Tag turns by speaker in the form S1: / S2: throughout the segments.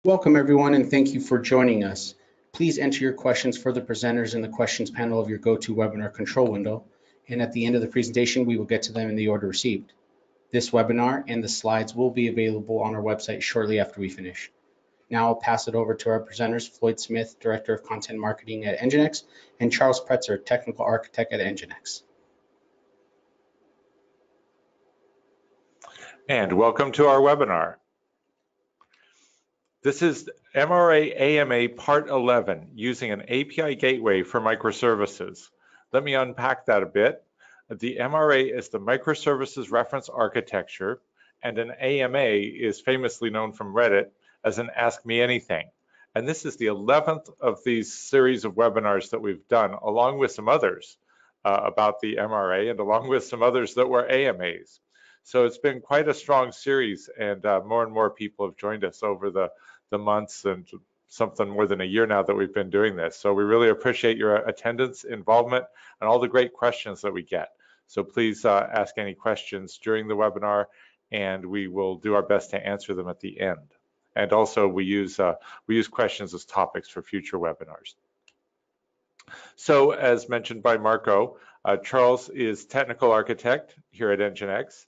S1: Welcome everyone and thank you for joining us. Please enter your questions for the presenters in the questions panel of your GoToWebinar control window, and at the end of the presentation we will get to them in the order received. This webinar and the slides will be available on our website shortly after we finish. Now I'll pass it over to our presenters, Floyd Smith, Director of Content Marketing at NGINX, and Charles Pretzer, Technical Architect at NGINX.
S2: And welcome to our webinar. This is MRA AMA Part 11, using an API gateway for microservices. Let me unpack that a bit. The MRA is the Microservices Reference Architecture, and an AMA is famously known from Reddit as an Ask Me Anything. And this is the 11th of these series of webinars that we've done, along with some others about the MRA, and along with some others that were AMAs. So it's been quite a strong series, and more people have joined us over the months and something more than a year now that we've been doing this. So we really appreciate your attendance, involvement, and all the great questions that we get. So please ask any questions during the webinar, and we will do our best to answer them at the end. And also we use questions as topics for future webinars. So as mentioned by Marco, Charles is Technical Architect here at NGINX,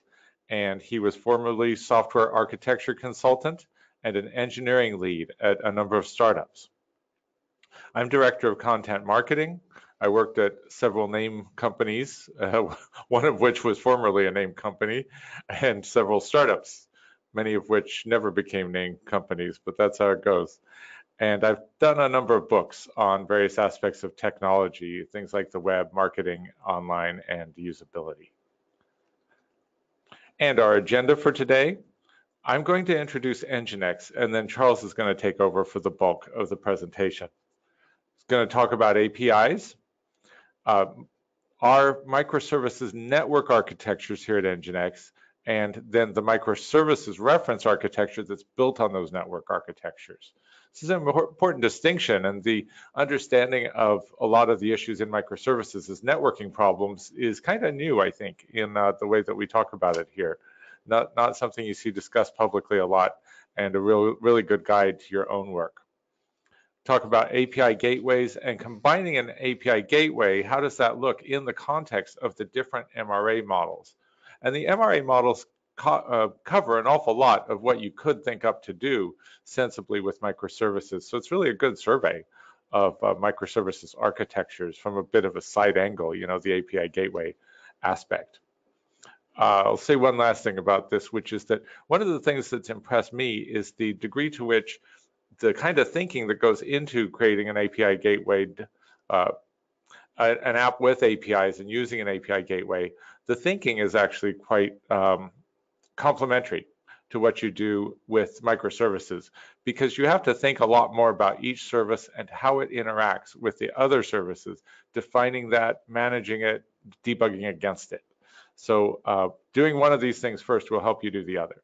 S2: and he was formerly Software Architecture Consultant and an engineering lead at a number of startups. I'm Director of Content Marketing. I worked at several name companies, one of which was formerly a name company, and several startups, many of which never became name companies, but that's how it goes. And I've done a number of books on various aspects of technology, things like the web, marketing, online, and usability. And our agenda for today, I'm going to introduce NGINX, and then Charles is going to take over for the bulk of the presentation. He's going to talk about APIs, our microservices network architectures here at NGINX, and then the microservices reference architecture that's built on those network architectures. This is an important distinction, and the understanding of a lot of the issues in microservices as networking problems is kind of new, I think, in the way that we talk about it here. Not something you see discussed publicly a lot, and a really good guide to your own work. Talk about API gateways, and combining an API gateway, how does that look in the context of the different MRA models? And the MRA models cover an awful lot of what you could think up to do sensibly with microservices. So it's really a good survey of microservices architectures from a bit of a side angle, you know, the API gateway aspect. I'll say one last thing about this, which is that one of the things that's impressed me is the degree to which the kind of thinking that goes into creating an API gateway, an app with APIs and using an API gateway, the thinking is actually quite complementary to what you do with microservices, because you have to think a lot more about each service and how it interacts with the other services, defining that, managing it, debugging against it. So doing one of these things first will help you do the other.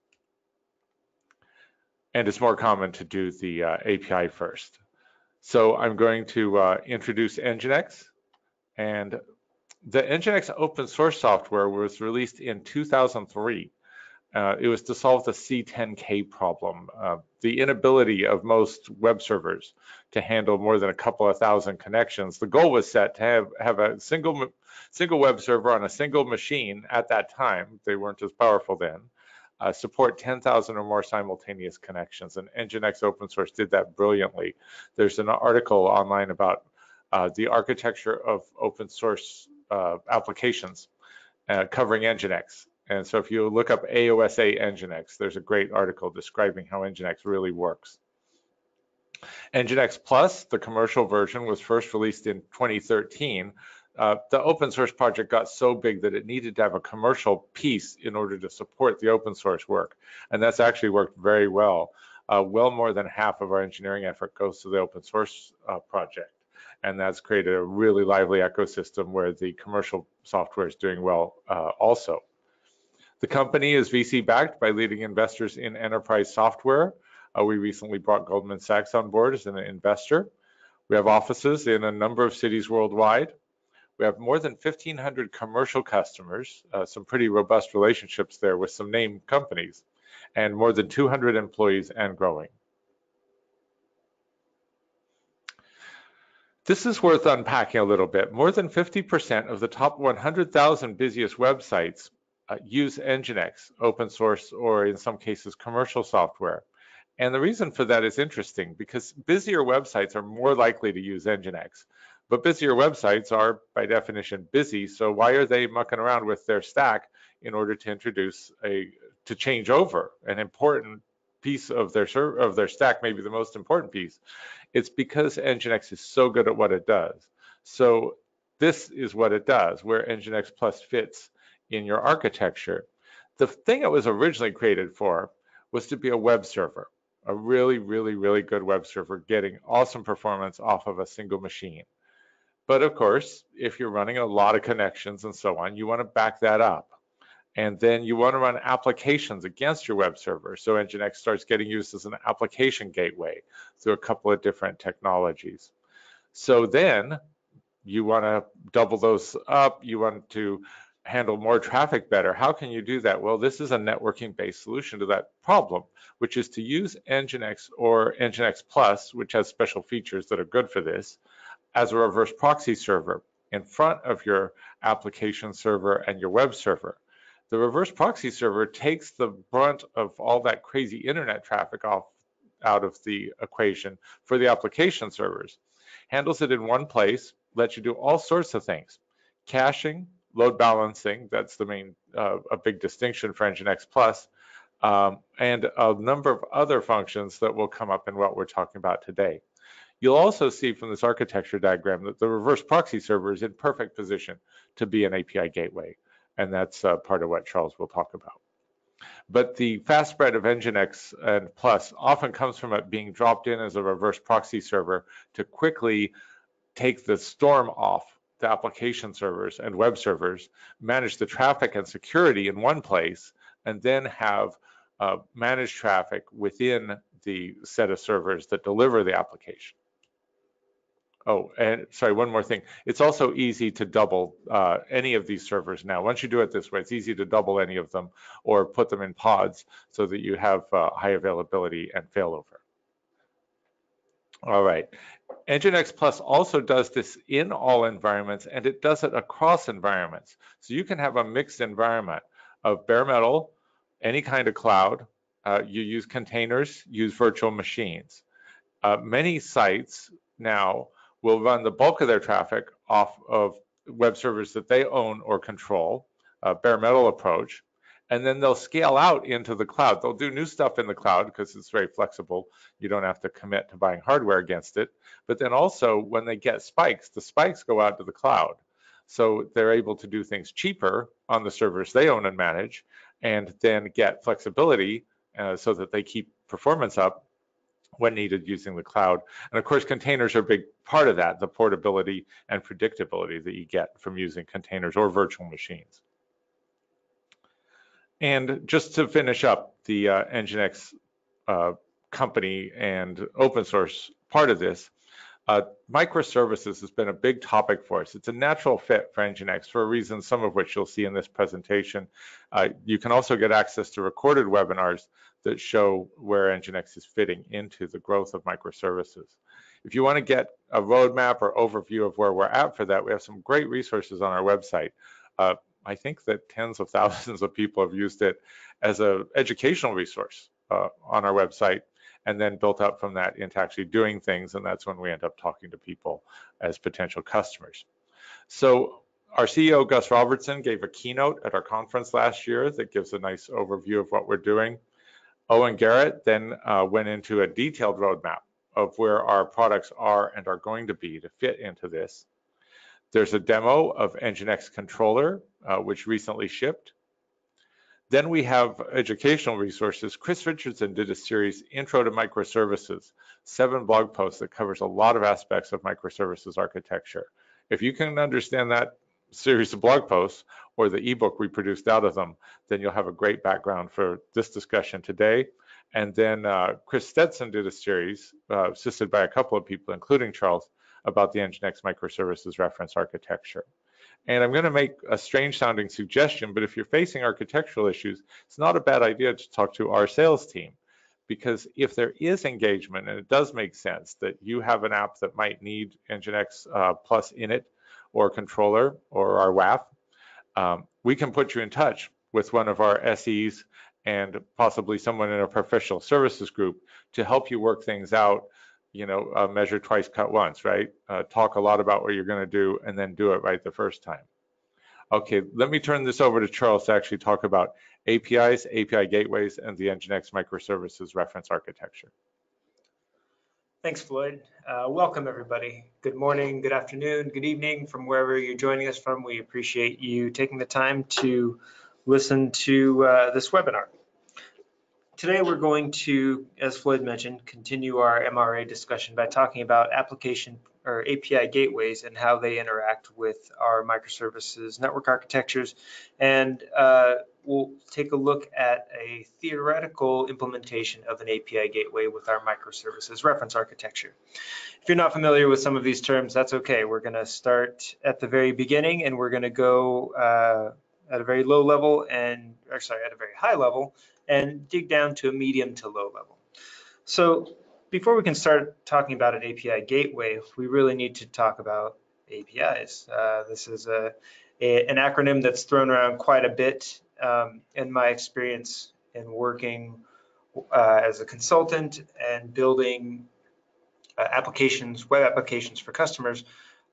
S2: And it's more common to do the API first. So I'm going to introduce NGINX. And the NGINX open source software was released in 2003. It was to solve the C10K problem, the inability of most web servers to handle more than a couple of thousand connections. The goal was set to have a single web server on a single machine at that time. They weren't as powerful then. Support 10,000 or more simultaneous connections, and NGINX open source did that brilliantly. There's an article online about the architecture of open source applications covering NGINX. And so if you look up AOSA NGINX, there's a great article describing how NGINX really works. NGINX Plus, the commercial version, was first released in 2013. The open source project got so big that it needed to have a commercial piece in order to support the open source work. And that's actually worked very well. Well more than half of our engineering effort goes to the open source project. And that's created a really lively ecosystem where the commercial software is doing well also. The company is VC backed by leading investors in enterprise software. We recently brought Goldman Sachs on board as an investor. We have offices in a number of cities worldwide. We have more than 1,500 commercial customers, some pretty robust relationships there with some named companies, and more than 200 employees and growing. This is worth unpacking a little bit. More than 50% of the top 100,000 busiest websites use NGINX, open source, or in some cases, commercial software. And the reason for that is interesting because busier websites are more likely to use NGINX. But busier websites are, by definition, busy. So why are they mucking around with their stack in order to change over an important piece of their stack, maybe the most important piece? It's because NGINX is so good at what it does. So this is what it does, where NGINX Plus fits in your architecture. The thing it was originally created for was to be a web server, a really, really, really good web server getting awesome performance off of a single machine. But of course, if you're running a lot of connections and so on, you want to back that up. And then you want to run applications against your web server. So NGINX starts getting used as an application gateway through a couple of different technologies. So then you want to double those up. You want to handle more traffic better. How can you do that? Well, this is a networking-based solution to that problem, which is to use NGINX or NGINX Plus, which has special features that are good for this, as a reverse proxy server in front of your application server and your web server. The reverse proxy server takes the brunt of all that crazy internet traffic out of the equation for the application servers, handles it in one place, lets you do all sorts of things. Caching, load balancing, that's the main, a big distinction for NGINX Plus, and a number of other functions that will come up in what we're talking about today. You'll also see from this architecture diagram that the reverse proxy server is in perfect position to be an API gateway. And that's part of what Charles will talk about. But the fast spread of NGINX and Plus often comes from it being dropped in as a reverse proxy server to quickly take the storm off the application servers and web servers, manage the traffic and security in one place, and then have managed traffic within the set of servers that deliver the application. Oh, and sorry, one more thing. It's also easy to double any of these servers now. Once you do it this way, it's easy to double any of them or put them in pods so that you have high availability and failover. All right. NGINX Plus also does this in all environments, and it does it across environments. So you can have a mixed environment of bare metal, any kind of cloud. You use containers, use virtual machines. Many sites now will run the bulk of their traffic off of web servers that they own or control, a bare metal approach, and then they'll scale out into the cloud. They'll do new stuff in the cloud because it's very flexible. You don't have to commit to buying hardware against it. But then also when they get spikes, the spikes go out to the cloud. So they're able to do things cheaper on the servers they own and manage, and then get flexibility so that they keep performance up when needed using the cloud. And of course, containers are a big part of that, the portability and predictability that you get from using containers or virtual machines. And just to finish up the NGINX company and open source part of this, microservices has been a big topic for us. It's a natural fit for NGINX for a reason, some of which you'll see in this presentation. You can also get access to recorded webinars that show where NGINX is fitting into the growth of microservices. If you want to get a roadmap or overview of where we're at for that, we have some great resources on our website. I think that tens of thousands of people have used it as an educational resource on our website, and then built up from that into actually doing things, and that's when we end up talking to people as potential customers. So our CEO, Gus Robertson, gave a keynote at our conference last year that gives a nice overview of what we're doing. Owen Garrett then went into a detailed roadmap of where our products are and are going to be to fit into this. There's a demo of NGINX Controller, which recently shipped. Then we have educational resources. Chris Richardson did a series, Intro to Microservices, 7 blog posts that covers a lot of aspects of microservices architecture. If you can understand that series of blog posts or the ebook we produced out of them, then you'll have a great background for this discussion today. And then Chris Stetson did a series, assisted by a couple of people, including Charles, about the NGINX microservices reference architecture. And I'm going to make a strange sounding suggestion, but if you're facing architectural issues, it's not a bad idea to talk to our sales team, because if there is engagement, and it does make sense that you have an app that might need NGINX Plus in it, or controller, or our WAF, we can put you in touch with one of our SEs and possibly someone in a professional services group to help you work things out. Measure twice, cut once, right? Talk a lot about what you're going to do and then do it right the first time. Okay, let me turn this over to Charles to actually talk about APIs, API gateways, and the NGINX microservices reference architecture.
S3: Thanks, Floyd. Welcome, everybody. Good morning, good afternoon, good evening from wherever you're joining us from. We appreciate you taking the time to listen to this webinar. Today, we're going to, as Floyd mentioned, continue our MRA discussion by talking about application or API gateways and how they interact with our microservices network architectures. And we'll take a look at a theoretical implementation of an API gateway with our microservices reference architecture. If you're not familiar with some of these terms, that's okay. We're going to start at the very beginning, and we're going to go at a very low level at a very high level, and dig down to a medium to low level. So before we can start talking about an API gateway, we really need to talk about APIs. This is an acronym that's thrown around quite a bit in my experience in working as a consultant and building web applications for customers.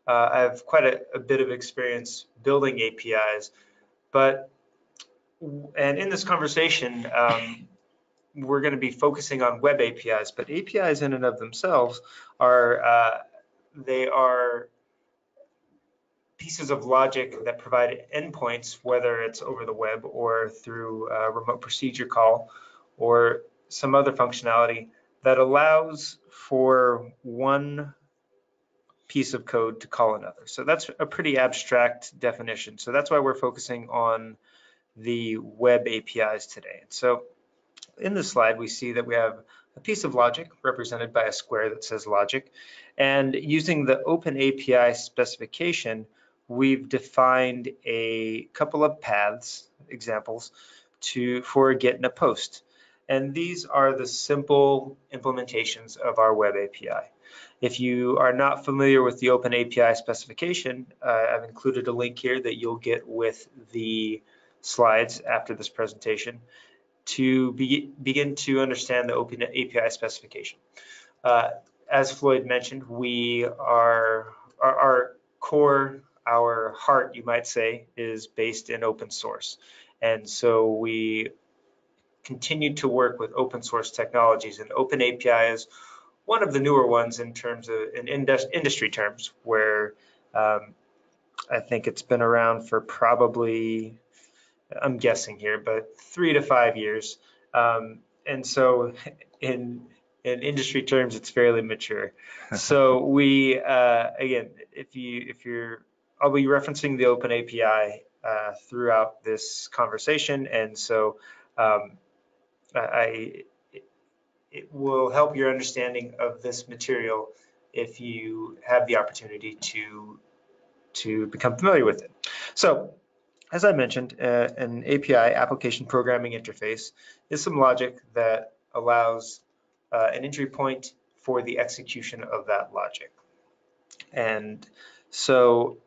S3: I have quite a bit of experience building APIs, and in this conversation, we're going to be focusing on web APIs, but APIs in and of themselves are pieces of logic that provide endpoints, whether it's over the web or through a remote procedure call or some other functionality that allows for one piece of code to call another. So that's a pretty abstract definition. So that's why we're focusing on the web APIs today. So in this slide, we see that we have a piece of logic represented by a square that says logic. And using the Open API specification, we've defined a couple of paths, examples, for a get and a post. And these are the simple implementations of our web API. If you are not familiar with the Open API specification, I've included a link here that you'll get with the slides after this presentation to begin to understand the Open API specification. As Floyd mentioned, our core, our heart, you might say, is based in open source. And so we continue to work with open source technologies, and Open API is one of the newer ones in terms of industry terms, where I think it's been around for probably, I'm guessing here, but 3 to 5 years. And so in industry terms, it's fairly mature. So we, again, I'll be referencing the Open API throughout this conversation. And so it will help your understanding of this material if you have the opportunity to become familiar with it. So, as I mentioned, an API, application programming interface, is some logic that allows an entry point for the execution of that logic. And so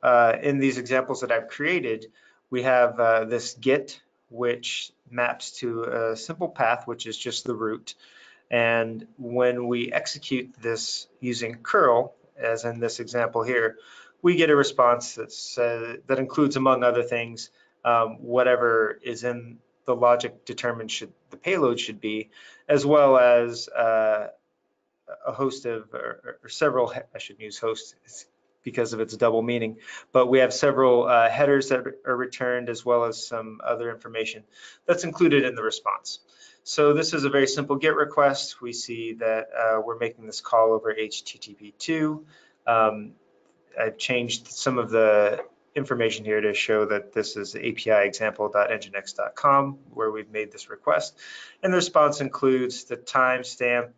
S3: in these examples that I've created, we have this get, which maps to a simple path, which is just the root. And when we execute this using curl, as in this example here, we get a response that includes, among other things, whatever is in the logic determined the payload should be, as well as a host of, or several, I shouldn't use host because of its double meaning, but we have several headers that are returned, as well as some other information that's included in the response. So this is a very simple GET request. We see that we're making this call over HTTP2. I've changed some of the information here to show that this is api-example.nginx.com where we've made this request. And the response includes the timestamp,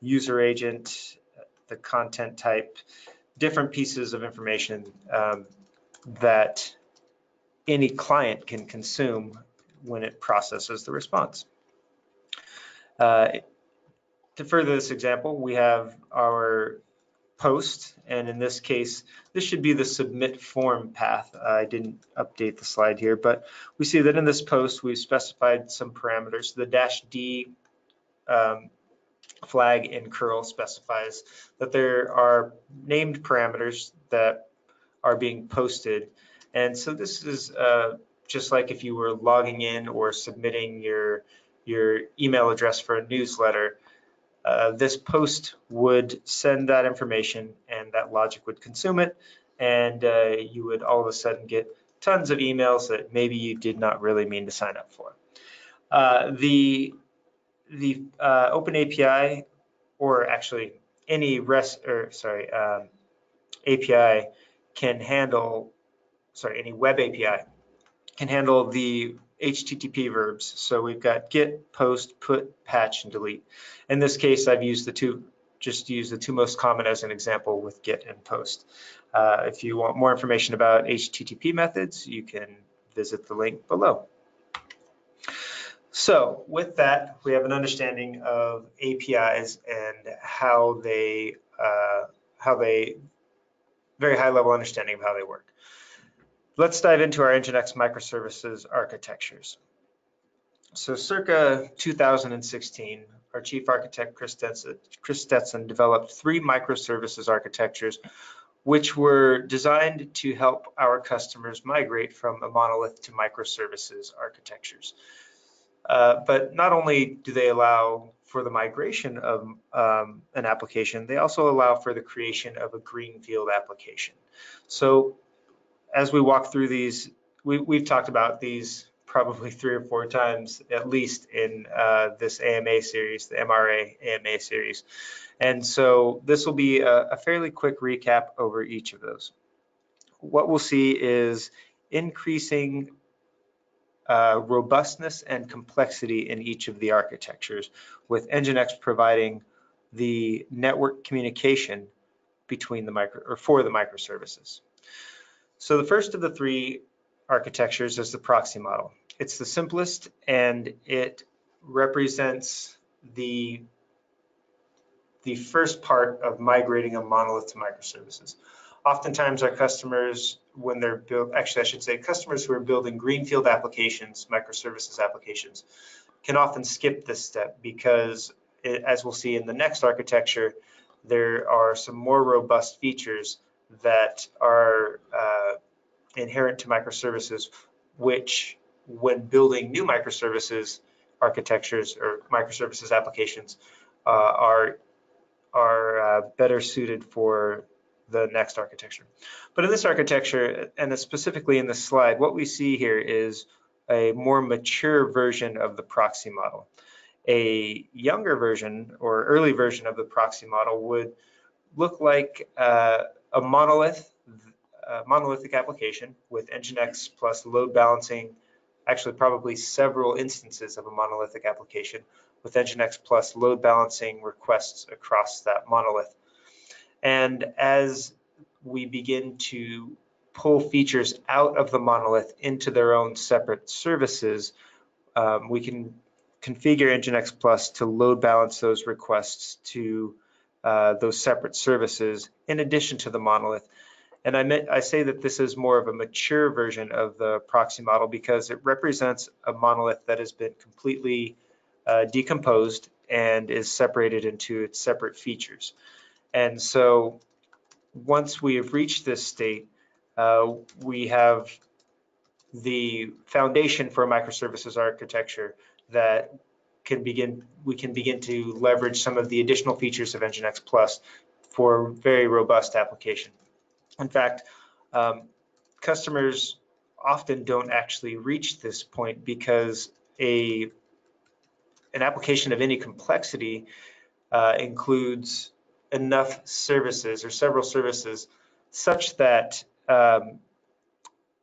S3: user agent, the content type, different pieces of information that any client can consume when it processes the response. To further this example, we have our post, and in this case, this should be the submit form path. I didn't update the slide here, but we see that in this post, we've specified some parameters. The -D flag in curl specifies that there are named parameters that are being posted. And so this is just like if you were logging in or submitting your email address for a newsletter. This post would send that information and that logic would consume it, and you would all of a sudden get tons of emails that maybe you did not really mean to sign up for. The Open API, or actually any API can handle, any web API can handle the HTTP verbs. So we've got get, post, put, patch, and delete. In this case, I've used the two most common as an example with get and post. If you want more information about HTTP methods, you can visit the link below. So with that, we have an understanding of APIs and how they very high level understanding of how they work. Let's dive into our NGINX microservices architectures. So circa 2016, our chief architect, Chris Stetson, developed 3 microservices architectures, which were designed to help our customers migrate from a monolith to microservices architectures. But not only do they allow for the migration of an application, they also allow for the creation of a greenfield application. So as we walk through these, we've talked about these probably 3 or 4 times at least in this AMA series, the MRA AMA series. And so this will be a fairly quick recap over each of those. What we'll see is increasing robustness and complexity in each of the architectures, with NGINX providing the network communication between the for the microservices. So the first of the 3 architectures is the proxy model. It's the simplest, and it represents the first part of migrating a monolith to microservices. Oftentimes our customers, when they're customers who are building greenfield applications, microservices applications, can often skip this step because, as we'll see in the next architecture, there are some more robust features that are inherent to microservices, which, when building new microservices architectures or microservices applications, are better suited for the next architecture. But in this architecture, and specifically in this slide, what we see here is a more mature version of the proxy model. A younger version or early version of the proxy model would look like a monolithic application with NGINX plus load balancing, actually probably several instances of a monolithic application with NGINX plus load balancing requests across that monolith. And as we begin to pull features out of the monolith into their own separate services, we can configure NGINX Plus to load balance those requests to those separate services in addition to the monolith. And I say that this is more of a mature version of the proxy model because it represents a monolith that has been completely decomposed and is separated into its separate features. And so once we have reached this state, we have the foundation for a microservices architecture that we can begin to leverage some of the additional features of NGINX Plus for very robust application. In fact, customers often don't actually reach this point because an application of any complexity includes enough services or several services such that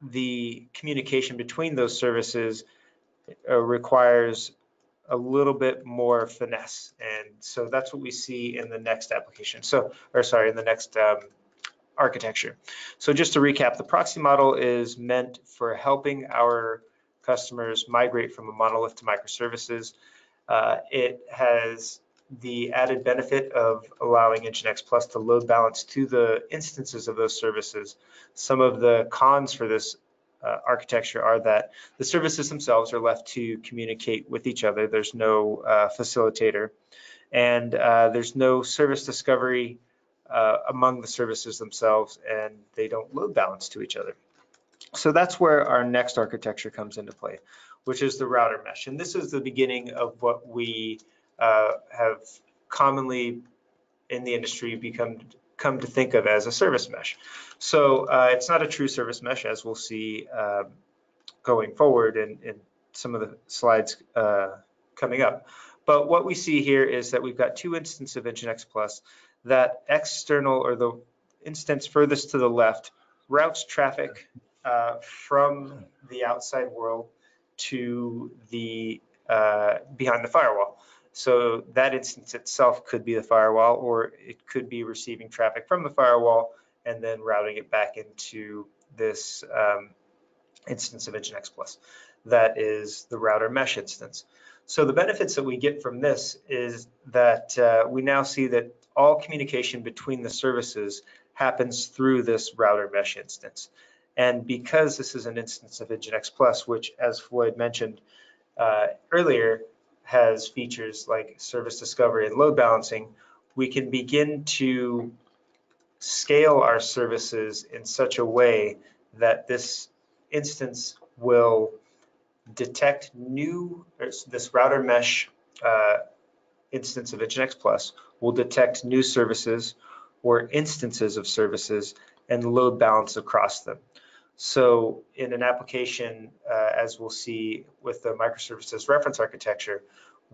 S3: the communication between those services requires a little bit more finesse. And so that's what we see in the next application. In the next architecture. So just to recap, the proxy model is meant for helping our customers migrate from a monolith to microservices. It has the added benefit of allowing NGINX Plus to load balance to the instances of those services. Some of the cons for this architecture are that the services themselves are left to communicate with each other. There's no facilitator, and there's no service discovery among the services themselves, and they don't load balance to each other. So that's where our next architecture comes into play, which is the router mesh. And this is the beginning of what we have commonly in the industry come to think of as a service mesh. So it's not a true service mesh, as we'll see going forward in some of the slides coming up. But what we see here is that we've got two instances of NGINX Plus. That external, or the instance furthest to the left, routes traffic from the outside world to the behind the firewall. So that instance itself could be the firewall, or it could be receiving traffic from the firewall and then routing it back into this instance of NGINX Plus. That is the router mesh instance. So the benefits that we get from this is that we now see that all communication between the services happens through this router mesh instance. And because this is an instance of NGINX Plus, which, as Floyd mentioned earlier, has features like service discovery and load balancing, we can begin to scale our services in such a way that this instance will detect this router mesh instance of NGINX Plus will detect new services or instances of services and load balance across them. So in an application, as we'll see with the microservices reference architecture,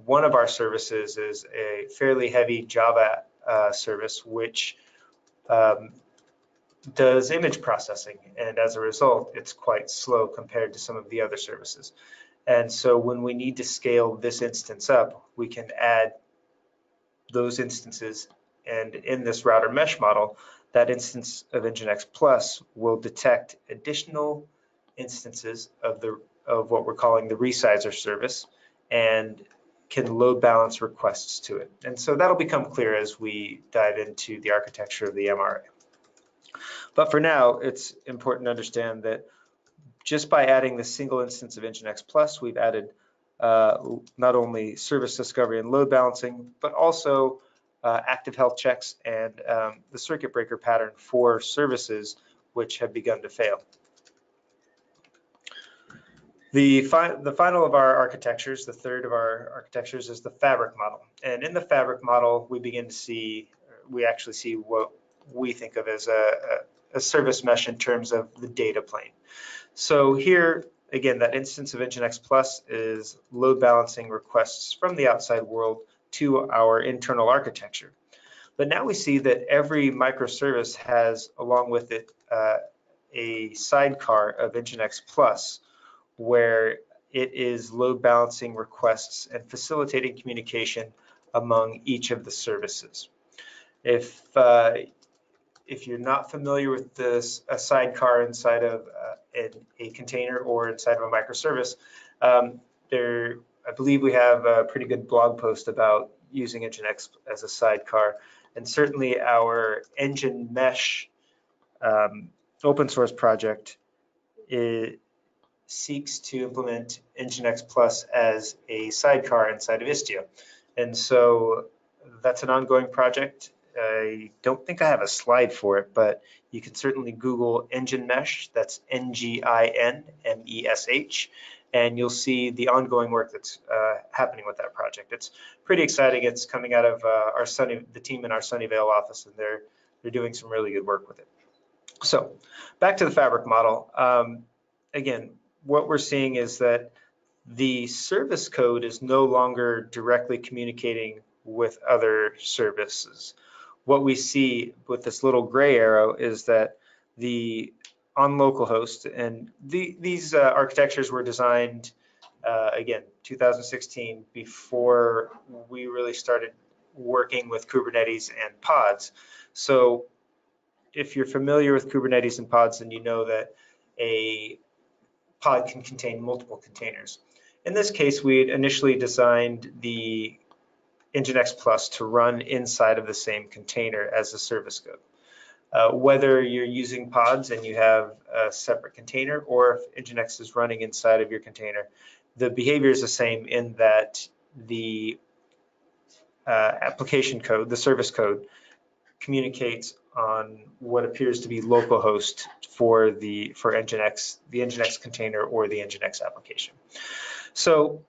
S3: one of our services is a fairly heavy Java service, which does image processing. And as a result, it's quite slow compared to some of the other services. And so when we need to scale this instance up, we can add those instances. And in this router mesh model, that instance of NGINX Plus will detect additional instances of what we're calling the resizer service and can load balance requests to it. And so that'll become clear as we dive into the architecture of the MRA. But for now, it's important to understand that just by adding the single instance of NGINX Plus, we've added not only service discovery and load balancing, but also active health checks and the circuit breaker pattern for services which have begun to fail. The final of our architectures, the third of our architectures, is the fabric model. And in the fabric model, we actually see what we think of as a service mesh in terms of the data plane. So here, again, that instance of NGINX Plus is load balancing requests from the outside world to our internal architecture. But now we see that every microservice has, along with it, a sidecar of NGINX Plus, where it is load balancing requests and facilitating communication among each of the services. If you're not familiar with this, a sidecar inside of a container or inside of a microservice, I believe we have a pretty good blog post about using NGINX as a sidecar. And certainly our engine mesh open source project seeks to implement NGINX Plus as a sidecar inside of Istio. And so that's an ongoing project. I don't think I have a slide for it, but you can certainly Google engine mesh. That's NGINMESH, and you'll see the ongoing work that's happening with that project. It's pretty exciting. It's coming out of the team in our Sunnyvale office, and they're doing some really good work with it. So back to the fabric model. Again, what we're seeing is that the service code is no longer directly communicating with other services. What we see with this little gray arrow is that on localhost, and these architectures were designed, again, 2016, before we really started working with Kubernetes and pods. So if you're familiar with Kubernetes and pods, then you know that a pod can contain multiple containers. In this case, we initially designed the NGINX Plus to run inside of the same container as the service code. Whether you're using pods and you have a separate container, or if NGINX is running inside of your container, the behavior is the same in that the application code, the service code, communicates on what appears to be localhost for NGINX, the NGINX container or the NGINX application. So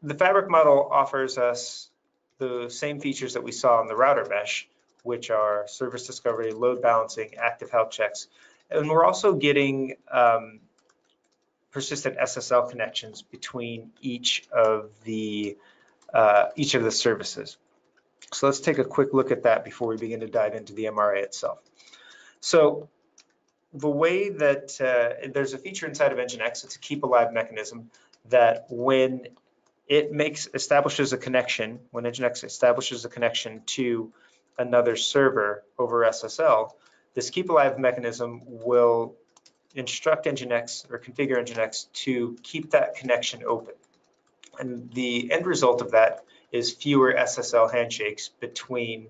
S3: the Fabric model offers us the same features that we saw in the router mesh, which are service discovery, load balancing, active health checks, and we're also getting persistent SSL connections between each of the services. So let's take a quick look at that before we begin to dive into the MRA itself. So the way that there's a feature inside of NGINX, it's a keep alive mechanism that when it establishes a connection, when NGINX establishes a connection to another server over SSL, this keep alive mechanism will instruct NGINX or configure NGINX to keep that connection open. And the end result of that is fewer SSL handshakes between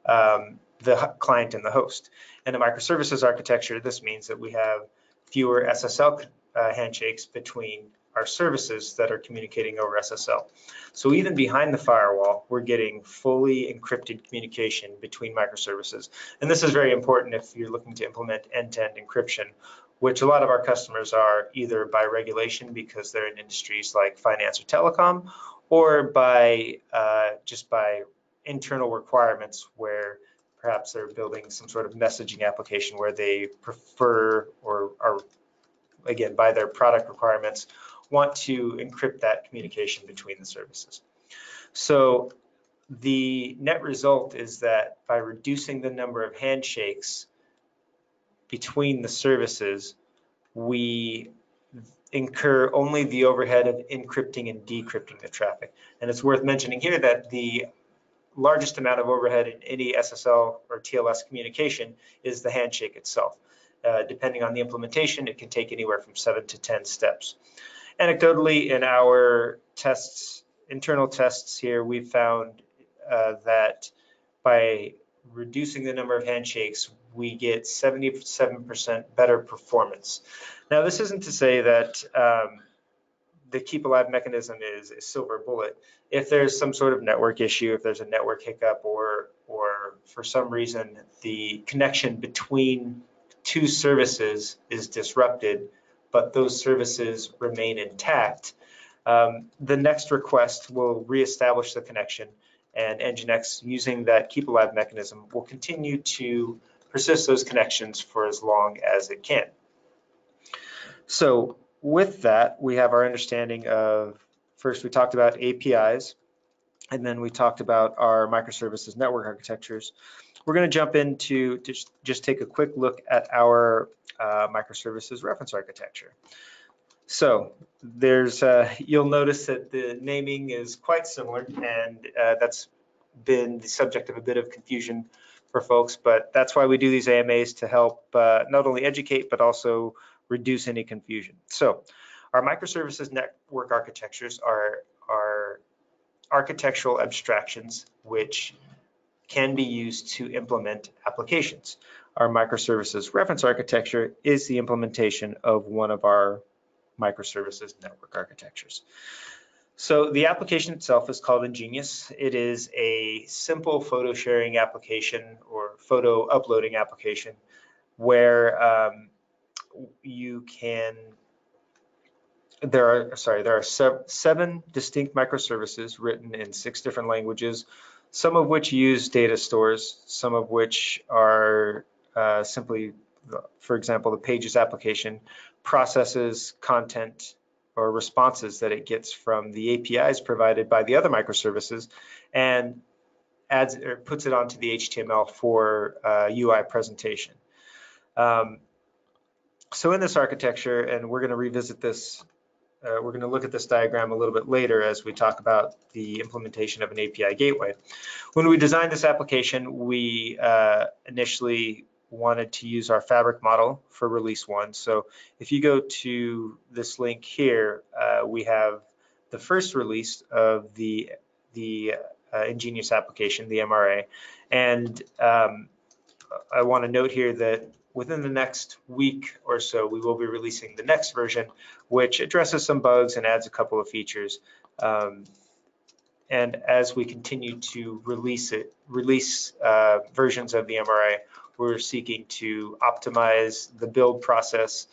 S3: the client and the host. In a microservices architecture, this means that we have fewer SSL handshakes between our services that are communicating over SSL. So even behind the firewall, we're getting fully encrypted communication between microservices. And this is very important if you're looking to implement end-to-end encryption, which a lot of our customers are either by regulation because they're in industries like finance or telecom, or by just by internal requirements where perhaps they're building some sort of messaging application where they prefer or are, again, by their product requirements, want to encrypt that communication between the services. So the net result is that by reducing the number of handshakes between the services, we incur only the overhead of encrypting and decrypting the traffic. And it's worth mentioning here that the largest amount of overhead in any SSL or TLS communication is the handshake itself. Depending on the implementation, it can take anywhere from 7 to 10 steps. Anecdotally, in our tests, internal tests here, we've found that by reducing the number of handshakes, we get 77% better performance. Now, this isn't to say that the keep alive mechanism is a silver bullet. If there's some sort of network issue, if there's a network hiccup, or for some reason the connection between two services is disrupted, but those services remain intact, the next request will reestablish the connection, and NGINX, using that keep alive mechanism, will continue to persist those connections for as long as it can. So with that, we have our understanding of, first we talked about APIs, and then we talked about our microservices network architectures. We're going to jump into just take a quick look at our microservices reference architecture. So there's, you'll notice that the naming is quite similar, and that's been the subject of a bit of confusion for folks, but that's why we do these AMAs, to help not only educate, but also reduce any confusion. So our microservices network architectures are architectural abstractions which can be used to implement applications. Our microservices reference architecture is the implementation of one of our microservices network architectures. So the application itself is called NGINX. It is a simple photo sharing application or photo uploading application where you can, there are 7 distinct microservices written in 6 different languages, some of which use data stores, some of which are simply, for example, the Pages application processes content or responses that it gets from the APIs provided by the other microservices and adds or puts it onto the HTML for UI presentation. So in this architecture, and we're going to revisit this, we're going to look at this diagram a little bit later as we talk about the implementation of an API gateway. When we designed this application, we initially wanted to use our fabric model for release 1. So if you go to this link here, we have the first release of the NGINX application, the MRA. And I want to note here that within the next week or so, we will be releasing the next version, which addresses some bugs and adds a couple of features. And as we continue to release versions of the MRA, we're seeking to optimize the build process.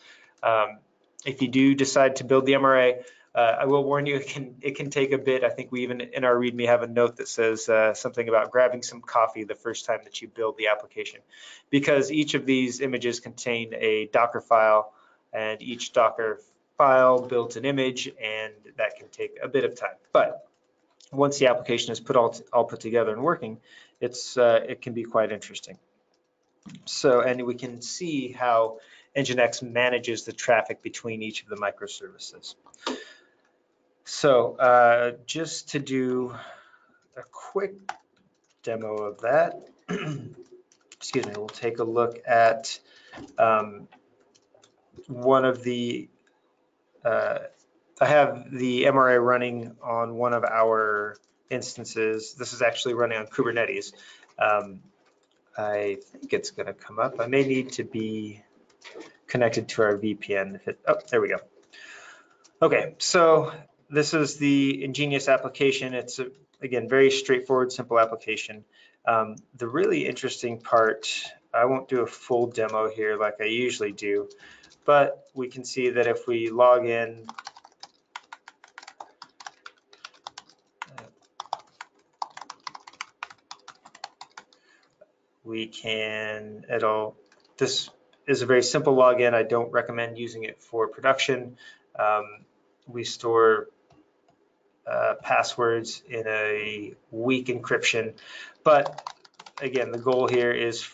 S3: If you do decide to build the MRA, I will warn you, it can take a bit. I think we even in our README have a note that says something about grabbing some coffee the first time that you build the application, because each of these images contain a Docker file, and each Docker file builds an image, and that can take a bit of time. But once the application is all put together and working, it can be quite interesting. So, and we can see how NGINX manages the traffic between each of the microservices. So just to do a quick demo of that, excuse me, we'll take a look at one of the, I have the MRA running on one of our instances. This is actually running on Kubernetes. I think it's going to come up. I may need to be connected to our VPN. Oh, there we go. Okay, so this is the NGINX application. It's, again, very straightforward, simple application. The really interesting part, I won't do a full demo here like I usually do, but we can see that if we log in, we can, this is a very simple login. I don't recommend using it for production. We store passwords in a weak encryption, but again, the goal here is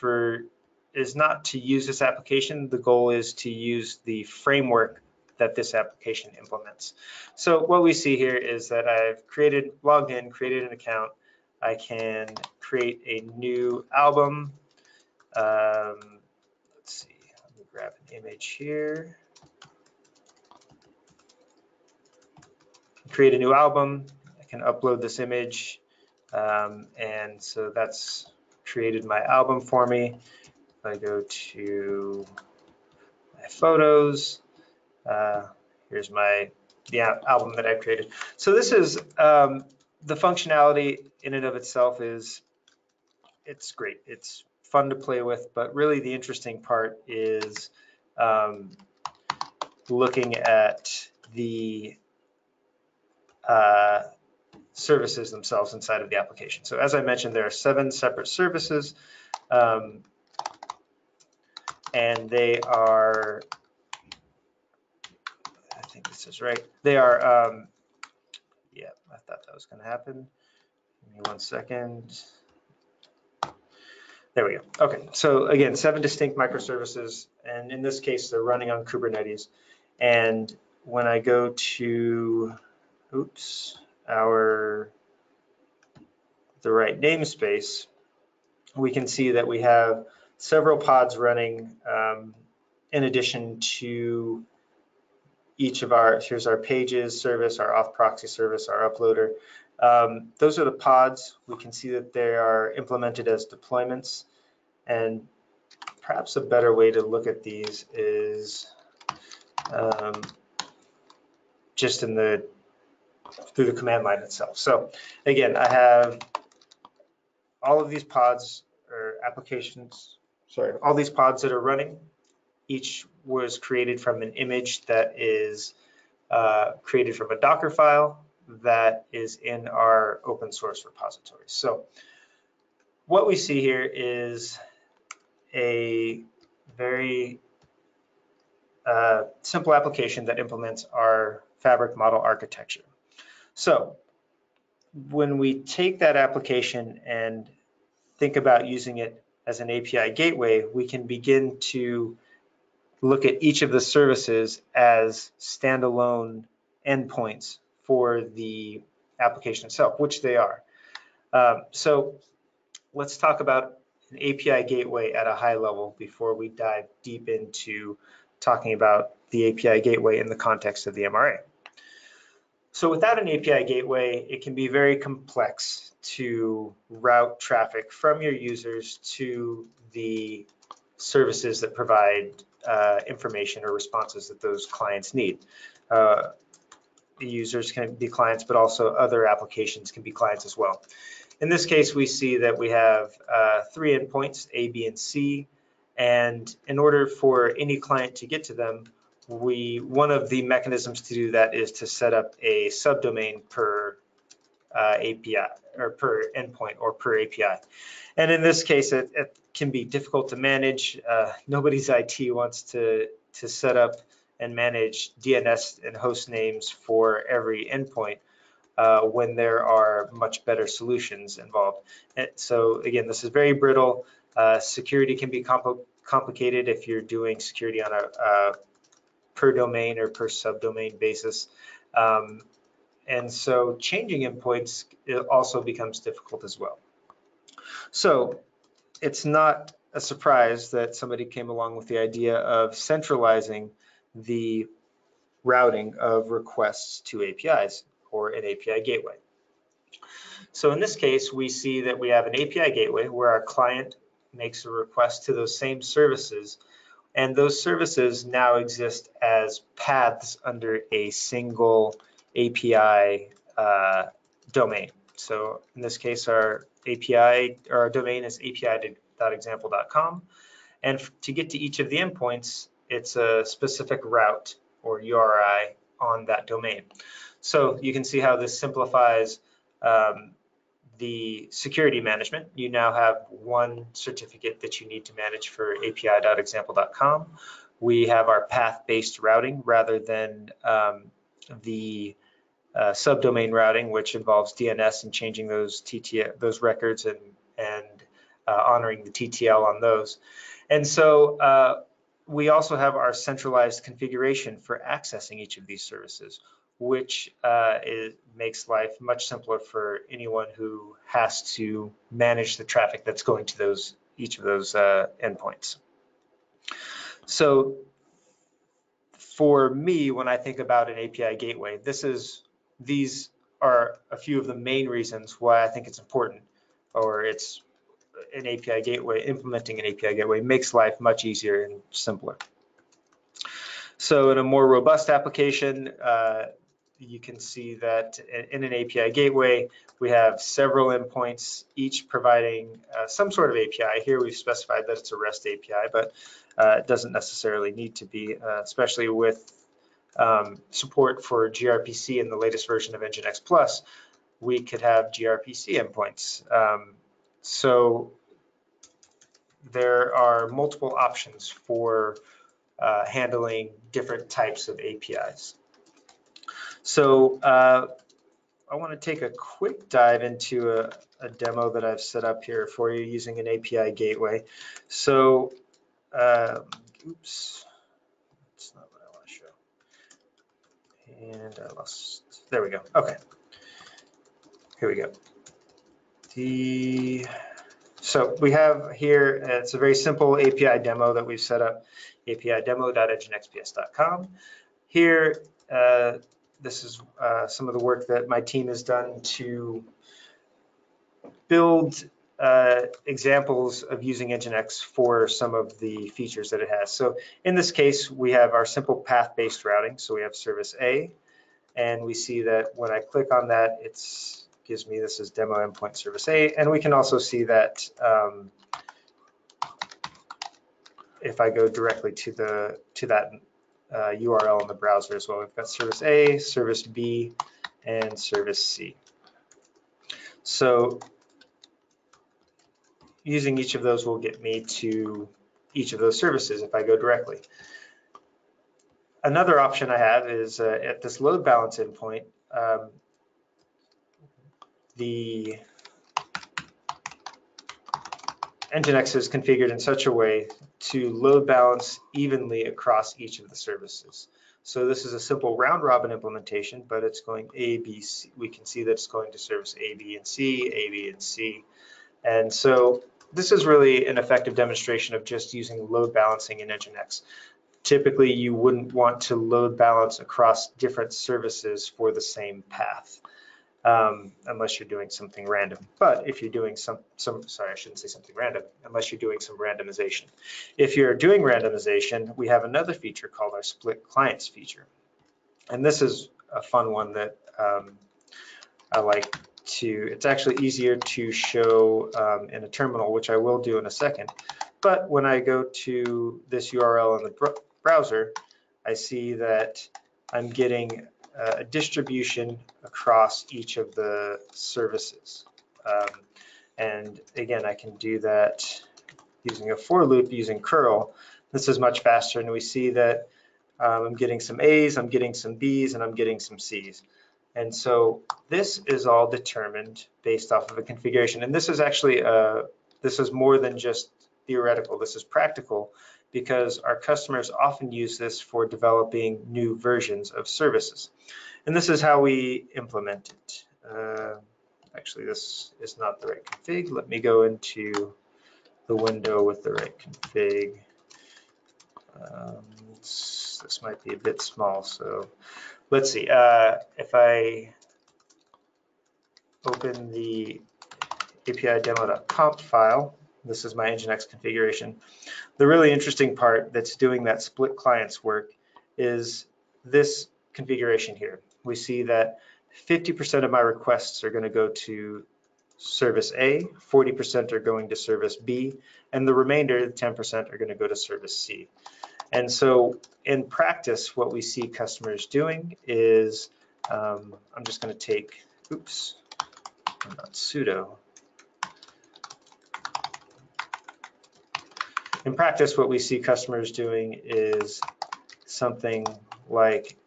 S3: not to use this application. The goal is to use the framework that this application implements. So what we see here is that I've logged in, created an account. I can create a new album. Let's see, let me grab an image here. Create a new album. I can upload this image. And so that's created my album for me. If I go to my photos, here's the album that I created. So this is the functionality in and of itself it's great. It's fun to play with, but really the interesting part is looking at the services themselves inside of the application. So as I mentioned, there are 7 separate services, and they are, I think this is right, they are, yeah, I thought that was going to happen. Give me 1 second. There we go. Okay, so again, 7 distinct microservices, and in this case, they're running on Kubernetes. And when I go to, the right namespace, we can see that we have several pods running in addition to each of here's our pages service, our auth proxy service, our uploader. Those are the pods. We can see that they are implemented as deployments. And perhaps a better way to look at these is just through the command line itself. So again, I have all of these pods or applications, all these pods that are running. Each was created from an image that is created from a Docker file that is in our open source repository. So what we see here is a very simple application that implements our fabric model architecture. So when we take that application and think about using it as an API gateway, we can begin to look at each of the services as standalone endpoints for the application itself, which they are. So let's talk about an API gateway at a high level before we dive deep into talking about the API gateway in the context of the MRA. So without an API gateway, it can be very complex to route traffic from your users to the services that provide information or responses that those clients need. The users can be clients, but also other applications can be clients as well. In this case, we see that we have 3 endpoints, A, B, and C, and in order for any client to get to them, one of the mechanisms to do that is to set up a subdomain per API or per endpoint or per API. And in this case, it can be difficult to manage. Nobody's IT wants to set up and manage DNS and host names for every endpoint when there are much better solutions involved. And so again, this is very brittle. Security can be complicated if you're doing security on a per domain or per subdomain basis. And so changing endpoints also becomes difficult as well. So it's not a surprise that somebody came along with the idea of centralizing the routing of requests to APIs or an API gateway. So in this case, we see that we have an API gateway where our client makes a request to those same services, and those services now exist as paths under a single API domain. So in this case, our API or our domain is api.example.com, and to get to each of the endpoints, it's a specific route or URI on that domain. So you can see how this simplifies the security management. You now have one certificate that you need to manage for api.example.com. We have our path-based routing rather than the subdomain routing, which involves DNS and changing those records and honoring the TTL on those. And so we also have our centralized configuration for accessing each of these services, which makes life much simpler for anyone who has to manage the traffic that's going to each of those endpoints. So for me, when I think about an API gateway, these are a few of the main reasons why I think it's important, or it's an API gateway, implementing an API gateway makes life much easier and simpler. So in a more robust application, you can see that in an API gateway, we have several endpoints, each providing some sort of API. Here we've specified that it's a REST API, but it doesn't necessarily need to be, especially with support for gRPC in the latest version of NGINX Plus, we could have gRPC endpoints. So there are multiple options for handling different types of APIs. So I want to take a quick dive into a demo that I've set up here for you using an API gateway. So, oops, that's not what I want to show. And I lost, there we go. Okay, here we go. So we have here, it's a very simple API demo that we've set up, api.demo.nginxps.com. Here, this is some of the work that my team has done to build examples of using NGINX for some of the features that it has. So in this case, we have our simple path-based routing. So we have service A, and we see that when I click on that, it gives me this is demo endpoint service A, and we can also see that if I go directly to that URL in the browser as well. We've got service A, service B, and service C. So using each of those will get me to each of those services if I go directly. Another option I have is at this load balance endpoint, the NGINX is configured in such a way to load balance evenly across each of the services. So this is a simple round robin implementation, but it's going A, B, C. We can see that it's going to service A, B, and C, A, B, and C. And so this is really an effective demonstration of just using load balancing in NGINX. Typically, you wouldn't want to load balance across different services for the same path, unless you're doing something random. But if you're doing sorry, I shouldn't say something random, unless you're doing some randomization. If you're doing randomization, we have another feature called our split clients feature. And this is a fun one that I like to, it's actually easier to show in a terminal, which I will do in a second. But when I go to this URL in the browser, I see that I'm getting a distribution across each of the services. And again, I can do that using a for loop using curl. This is much faster, and we see that I'm getting some A's, I'm getting some B's, and I'm getting some C's. And so this is all determined based off of a configuration. And this is actually, this is more than just theoretical, this is practical, because our customers often use this for developing new versions of services. And this is how we implement it. Actually, this is not the right config. Let me go into the window with the right config. This might be a bit small, so let's see. If I open the API demo.conf file, this is my NGINX configuration. The really interesting part that's doing that split clients work is this configuration here. We see that 50% of my requests are going to go to service A, 40% are going to service B, and the remainder, 10%, are going to go to service C. And so in practice, what we see customers doing is, I'm just going to take, oops, not sudo. In practice, what we see customers doing is something like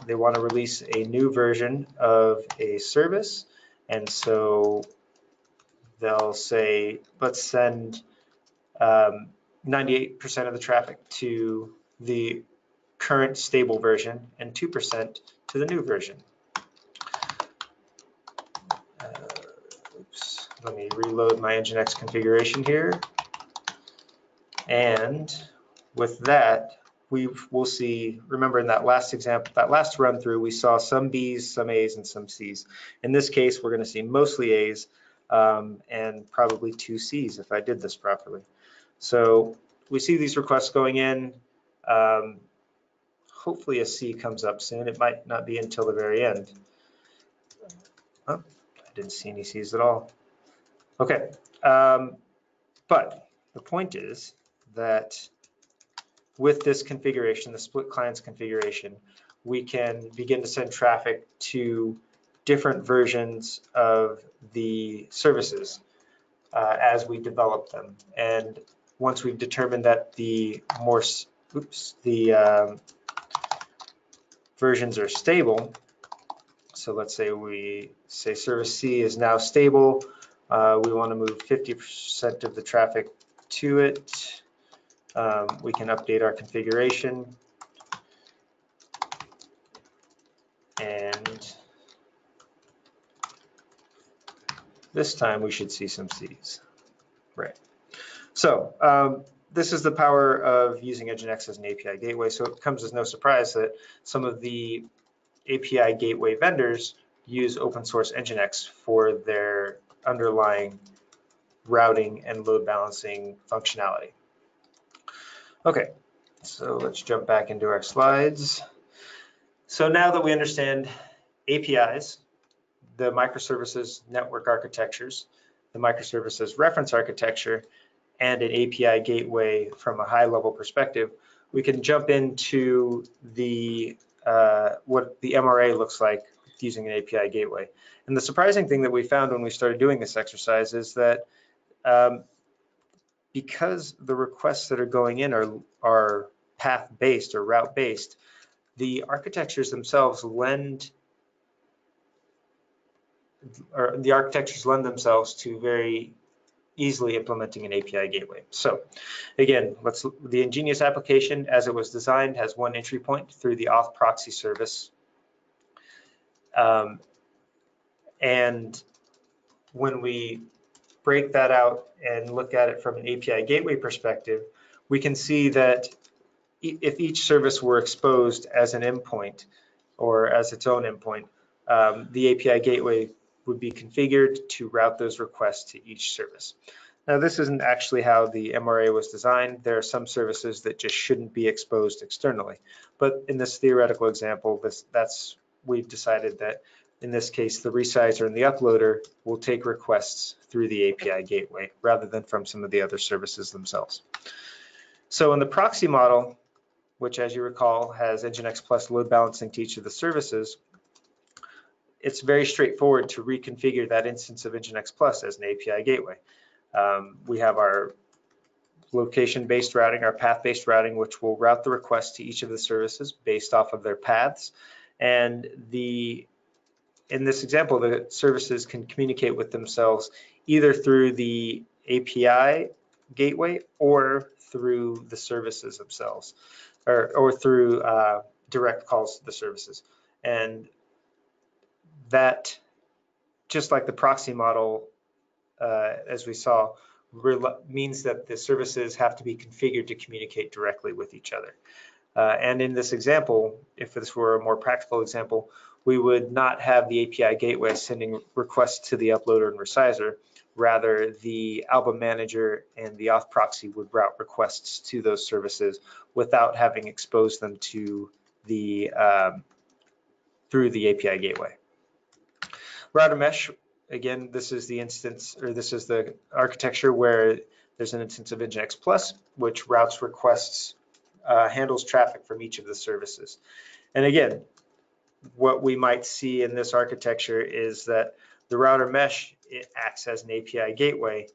S3: they want to release a new version of a service, and so they'll say, let's send 98% of the traffic to the current stable version and 2% to the new version. Oops, let me reload my NGINX configuration here. And with that, we will see, remember in that last example, that last run through, we saw some B's, some A's, and some C's. In this case, we're going to see mostly A's and probably 2 C's if I did this properly. So we see these requests going in. Hopefully a C comes up soon. It might not be until the very end. Oh, I didn't see any C's at all. Okay, but the point is that with this configuration, the split clients configuration, we can begin to send traffic to different versions of the services as we develop them. And once we've determined that the versions are stable, so let's say we say service C is now stable, we want to move 50% of the traffic to it. We can update our configuration, and this time we should see some C's. Right. So this is the power of using NGINX as an API gateway. So it comes as no surprise that some of the API gateway vendors use open source NGINX for their underlying routing and load balancing functionality. Okay, so let's jump back into our slides. So now that we understand APIs, the microservices network architectures, the microservices reference architecture, and an API gateway from a high-level perspective, we can jump into the what the MRA looks like using an API gateway. And the surprising thing that we found when we started doing this exercise is that because the requests that are going in are path-based or route-based, the architectures themselves lend themselves to very easily implementing an API gateway. So again, the ingenious application as it was designed has one entry point through the auth proxy service. And when we break that out and look at it from an API gateway perspective, we can see that if each service were exposed as an endpoint or as its own endpoint, the API gateway would be configured to route those requests to each service. Now, this isn't actually how the MRA was designed. There are some services that just shouldn't be exposed externally. But in this theoretical example, we've decided that in this case, the resizer and the uploader will take requests through the API gateway rather than from some of the other services themselves. So in the proxy model, which as you recall has NGINX plus load balancing to each of the services, it's very straightforward to reconfigure that instance of NGINX plus as an API gateway. We have our location-based routing, our path-based routing, which will route the request to each of the services based off of their paths. And in this example, the services can communicate with themselves either through the API gateway or through the services themselves, or through direct calls to the services. And that, just like the proxy model, as we saw, means that the services have to be configured to communicate directly with each other. And in this example, if this were a more practical example, we would not have the API gateway sending requests to the uploader and resizer. Rather, the album manager and the auth proxy would route requests to those services without having exposed them to the through the API gateway. Router mesh, again, this is the instance, or this is the architecture where there's an instance of NGINX Plus, which routes requests, handles traffic from each of the services. And again, what we might see in this architecture is that the router mesh, it acts as an API gateway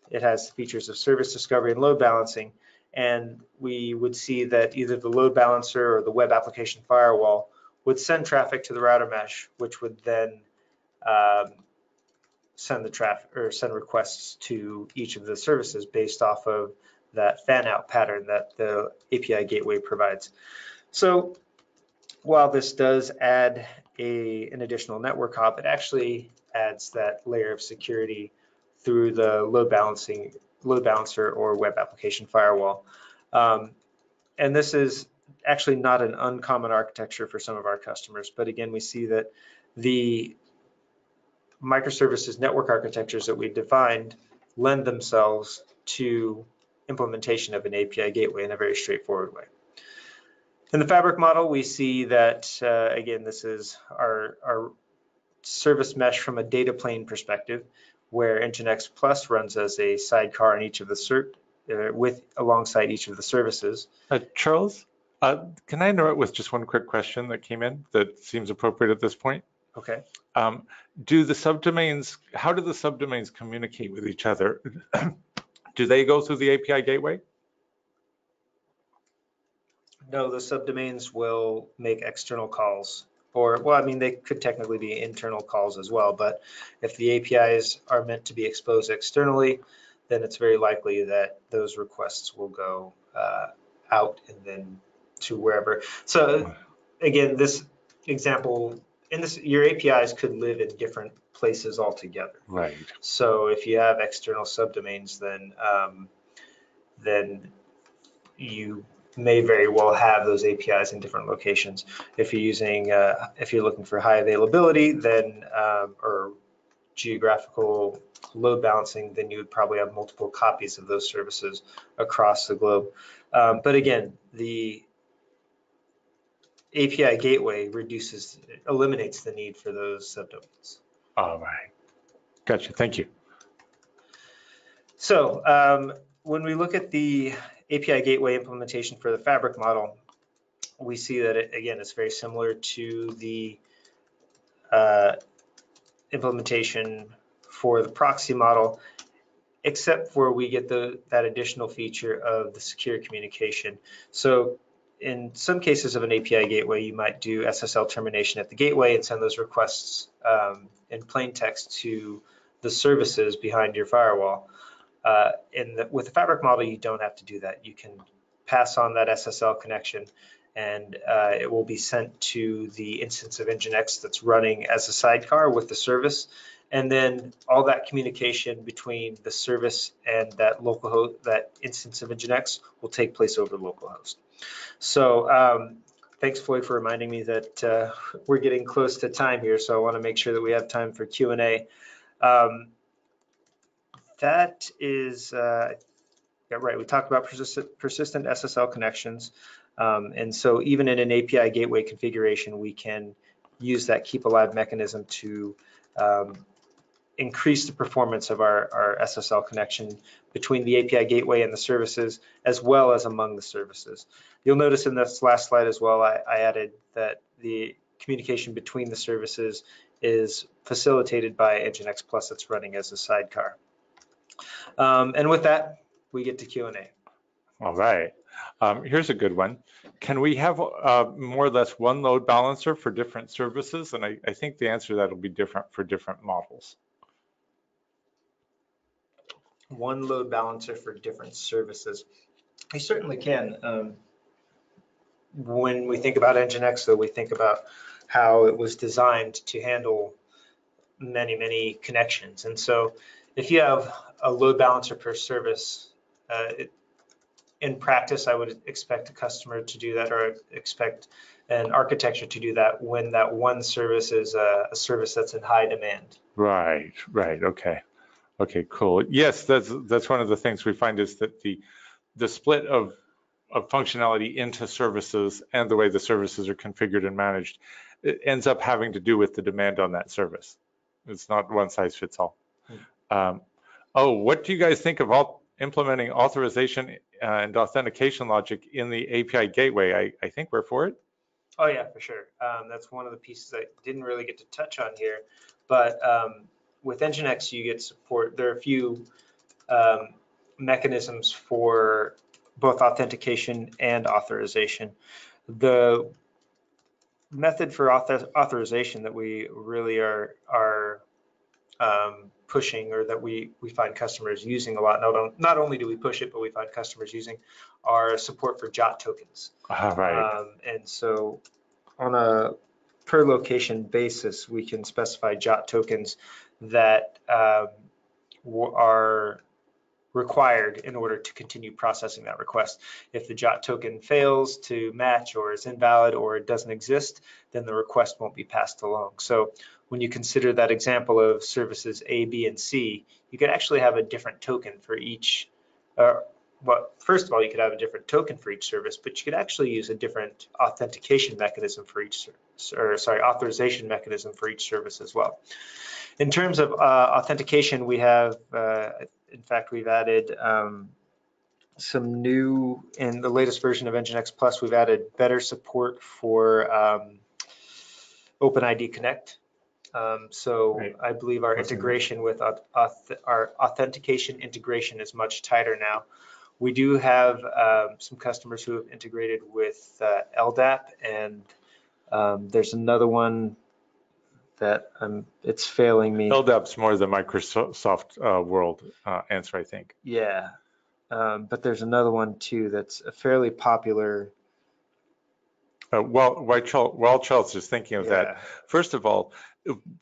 S3: it has features of service discovery and load balancing. And we would see that either the load balancer or the web application firewall would send traffic to the router mesh, which would then send the traffic or send requests to each of the services based off of that fan out pattern that the API gateway provides. So while this does add an additional network hop, it actually adds that layer of security through the load balancer or web application firewall. And this is actually not an uncommon architecture for some of our customers, but again, we see that the microservices network architectures that we defined lend themselves to implementation of an API gateway in a very straightforward way. In the fabric model, we see that, again, this is our service mesh from a data plane perspective, where NGINX Plus runs as a sidecar in each of the alongside each of the services.
S2: Charles, can I interrupt with just one quick question that came in that seems appropriate at this point?
S3: Okay.
S2: Do the subdomains, how do the subdomains communicate with each other? Do they go through the API gateway?
S3: No, the subdomains will make external calls, or, well, I mean, they could technically be internal calls as well, but if the APIs are meant to be exposed externally, then it's very likely that those requests will go out and then to wherever. So again, this example, your APIs could live in different places altogether.
S2: Right.
S3: So if you have external subdomains, then you may very well have those APIs in different locations. If you're using, if you're looking for high availability, then or geographical load balancing, then you would probably have multiple copies of those services across the globe. But again, the API gateway eliminates the need for those subdomains.
S2: All right. Gotcha. Thank you.
S3: So when we look at the API gateway implementation for the fabric model, we see that again, it's very similar to the implementation for the proxy model, except for we get that additional feature of the secure communication. So in some cases of an API gateway, you might do SSL termination at the gateway and send those requests in plain text to the services behind your firewall. With the fabric model, you don't have to do that. You can pass on that SSL connection, and it will be sent to the instance of NGINX that's running as a sidecar with the service, And then all that communication between the service and that local host, that instance of NGINX, will take place over localhost. So thanks, Floyd, for reminding me that we're getting close to time here. So I want to make sure that we have time for Q&A. That is, yeah, right. We talked about persistent SSL connections. And so even in an API gateway configuration, we can use that keep alive mechanism to increase the performance of our SSL connection between the API gateway and the services, as well as among the services. You'll notice in this last slide as well, I added that the communication between the services is facilitated by NGINX Plus that's running as a sidecar. And with that, we get to Q&A.
S2: All right. Here's a good one. Can we have more or less one load balancer for different services? And I think the answer to that will be different for different models.
S3: One load balancer for different services. We certainly can. When we think about NGINX, though, we think about how it was designed to handle many, many connections. And so if you have a load balancer per service, in practice, I would expect a customer to do that, or expect an architecture to do that when that one service is a service that's in high demand.
S2: Right, right, okay. Okay, cool. Yes, that's one of the things we find is that the split of functionality into services and the way the services are configured and managed, it ends up having to do with the demand on that service. It's not one size fits all. Oh, what do you guys think of implementing authorization and authentication logic in the API gateway? I think we're for it.
S3: Oh yeah, for sure. That's one of the pieces I didn't really get to touch on here, but with NGINX, you get support. There are a few mechanisms for both authentication and authorization. The method for authorization that we really are pushing, or that we find customers using a lot, not only do we push it, but we find customers using, our support for JOT tokens.
S2: Right.
S3: And so on a per location basis, we can specify JOT tokens that are required in order to continue processing that request. If the JOT token fails to match, or is invalid, or it doesn't exist, then the request won't be passed along. So when you consider that example of services A, B, and C, you could actually have a different token for each. Well, first of all, you could have a different token for each service, but you could actually use a different authentication mechanism for each, authorization mechanism for each service as well. In terms of authentication, we have, in fact, we've added some new, in the latest version of NGINX Plus, we've added better support for OpenID Connect. So right. I believe our integration with our authentication integration is much tighter now. We do have some customers who have integrated with LDAP, and there's another one that it's failing me.
S2: LDAP's more the Microsoft world answer, I think.
S3: Yeah, but there's another one too that's a fairly popular.
S2: While Charles is thinking of that, first of all,